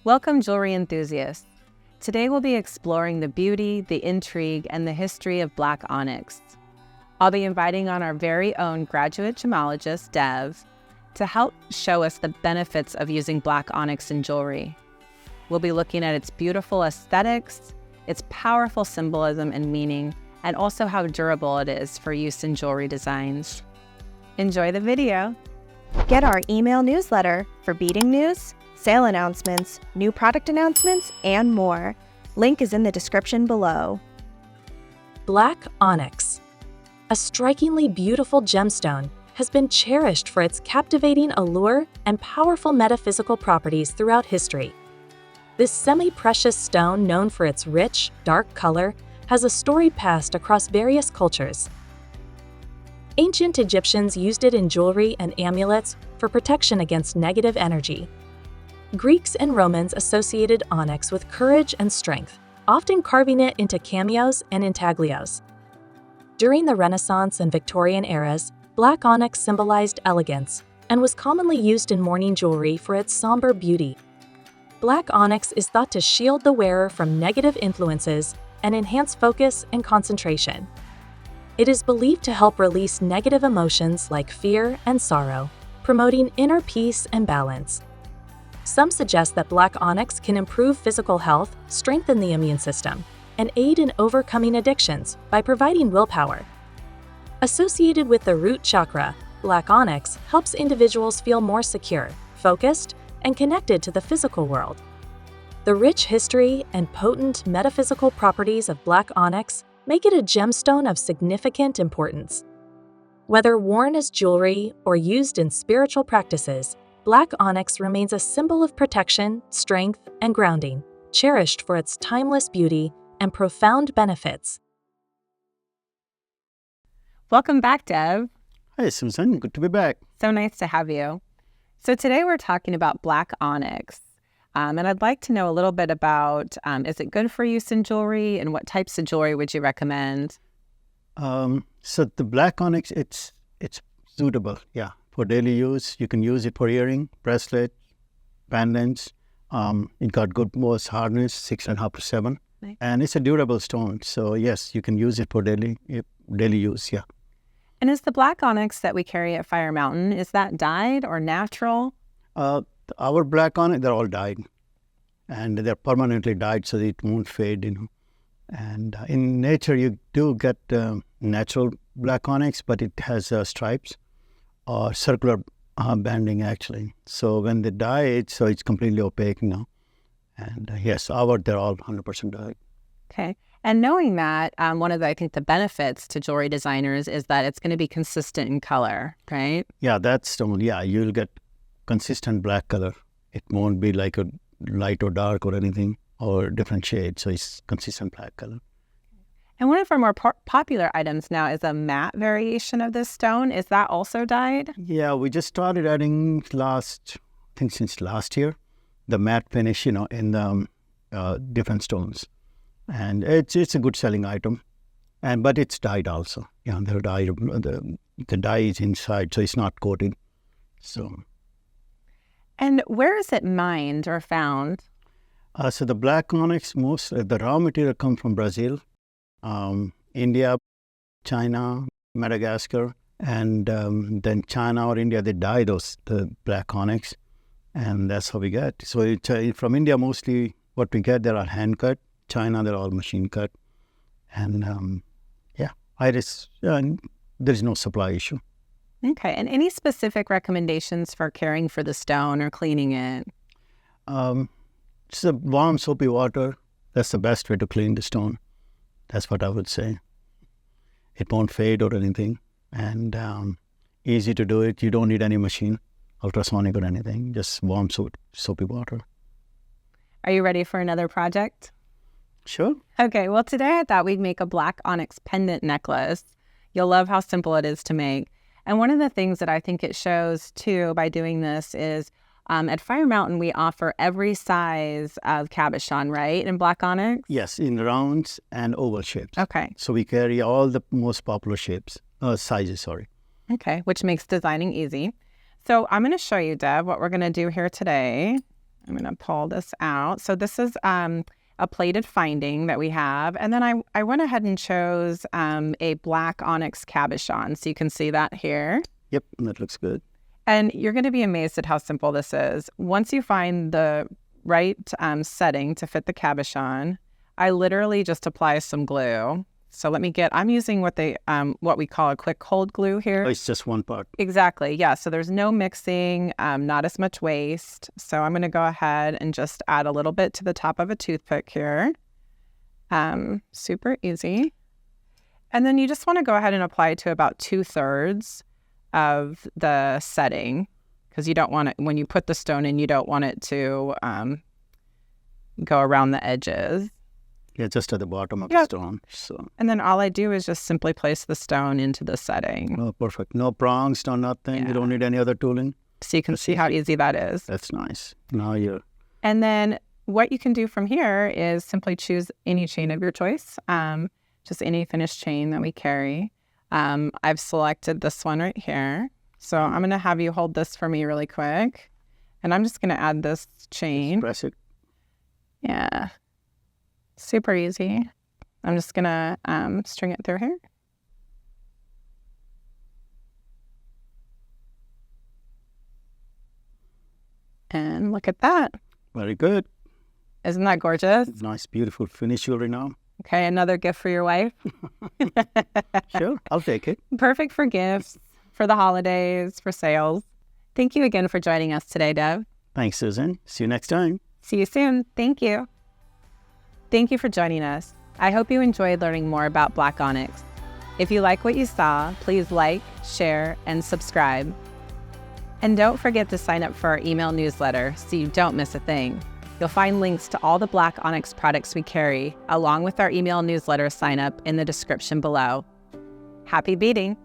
Welcome, jewelry enthusiasts. Today we'll be exploring the beauty, the intrigue, and the history of black onyx. I'll be inviting on our very own graduate gemologist, Dev, to help show us the benefits of using black onyx in jewelry. We'll be looking at its beautiful aesthetics, its powerful symbolism and meaning, and also how durable it is for use in jewelry designs. Enjoy the video. Get our email newsletter for beading news, sale announcements, new product announcements, and more. Link is in the description below. Black onyx, a strikingly beautiful gemstone, has been cherished for its captivating allure and powerful metaphysical properties throughout history. This semi-precious stone, known for its rich, dark color, has a storied past across various cultures. Ancient Egyptians used it in jewelry and amulets for protection against negative energy. Greeks and Romans associated onyx with courage and strength, often carving it into cameos and intaglios. During the Renaissance and Victorian eras, black onyx symbolized elegance and was commonly used in mourning jewelry for its somber beauty. Black onyx is thought to shield the wearer from negative influences and enhance focus and concentration. It is believed to help release negative emotions like fear and sorrow, promoting inner peace and balance. Some suggest that black onyx can improve physical health, strengthen the immune system, and aid in overcoming addictions by providing willpower. Associated with the root chakra, black onyx helps individuals feel more secure, focused, and connected to the physical world. The rich history and potent metaphysical properties of black onyx make it a gemstone of significant importance. Whether worn as jewelry or used in spiritual practices, black onyx remains a symbol of protection, strength, and grounding, cherished for its timeless beauty and profound benefits. Welcome back, Dev. Hi, Susan. Good to be back. So nice to have you. So today we're talking about black onyx. And I'd like to know a little bit about, is it good for use in jewelry, and what types of jewelry would you recommend? So the black onyx, it's suitable, for daily use. You can use it for earring, bracelet, pendants. It got good most hardness, 6.5 to 7. Nice. And it's a durable stone. So yes, you can use it for daily use, yeah. And is the black onyx that we carry at Fire Mountain, is that dyed or natural? Our black onyx, they're all dyed. And they're permanently dyed so that it won't fade, And in nature, you do get natural black onyx, but it has stripes or circular banding, actually. So when they dye it, so it's completely opaque now. And yes, they're all 100% dyed. Okay. And knowing that, one of the, I think, the benefits to jewelry designers is that it's going to be consistent in color, right? Yeah, you'll get consistent black color. It won't be like a light or dark or anything or different shade. So it's consistent black color. And one of our more popular items now is a matte variation of this stone. Is that also dyed? Yeah, we just started adding since last year, the matte finish, in the different stones. And it's a good selling item, but it's dyed also. Yeah, the dye is inside, so it's not coated. So. And where is it mined or found? So the black onyx, the raw material comes from Brazil, India, China, Madagascar, and then China or India, they dye the black onyx, and that's how we get. So it's from India mostly. What we get, there are hand cut. China, they're all machine cut. And there is no supply issue. Okay. And any specific recommendations for caring for the stone or cleaning it? Just a warm soapy water. That's the best way to clean the stone. That's what I would say. It won't fade or anything. And easy to do it. You don't need any machine, ultrasonic or anything. Just warm soapy water. Are you ready for another project? Sure. Okay, well, today I thought we'd make a black onyx pendant necklace. You'll love how simple it is to make. And one of the things that I think it shows, too, by doing this is at Fire Mountain, we offer every size of cabochon, right, in black onyx? Yes, in rounds and oval shapes. Okay. So we carry all the most popular sizes. Okay, which makes designing easy. So I'm going to show you, Deb, what we're going to do here today. I'm going to pull this out. So this is a plated finding that we have. And then I went ahead and chose a black onyx cabochon. So you can see that here. Yep, that looks good. And you're going to be amazed at how simple this is. Once you find the right setting to fit the cabochon, I literally just apply some glue. So I'm using what we call a quick hold glue here. Oh, it's just one part. Exactly. Yeah. So there's no mixing, not as much waste. So I'm going to go ahead and just add a little bit to the top of a toothpick here. Super easy. And then you just want to go ahead and apply to about 2/3 of the setting, because you don't want it, when you put the stone in, you don't want it to go around the edges. Yeah, just at the bottom of the stone. So. And then all I do is just simply place the stone into the setting. Oh, perfect. No prongs, no nothing. Yeah. You don't need any other tooling. So you can see how easy that is. That's nice. Now you're... And then what you can do from here is simply choose any chain of your choice, just any finished chain that we carry. I've selected this one right here. So I'm going to have you hold this for me really quick. And I'm just going to add this chain. Press it. Yeah. Super easy. I'm just going to string it through here. And look at that. Very good. Isn't that gorgeous? Nice, beautiful finish jewelry now. Okay, another gift for your wife. Sure, I'll take it. Perfect for gifts, for the holidays, for sales. Thank you again for joining us today, Dev. Thanks, Susan. See you next time. See you soon. Thank you. Thank you for joining us. I hope you enjoyed learning more about black onyx. If you like what you saw, please like, share, and subscribe. And don't forget to sign up for our email newsletter so you don't miss a thing. You'll find links to all the black onyx products we carry, along with our email newsletter sign up in the description below. Happy beading!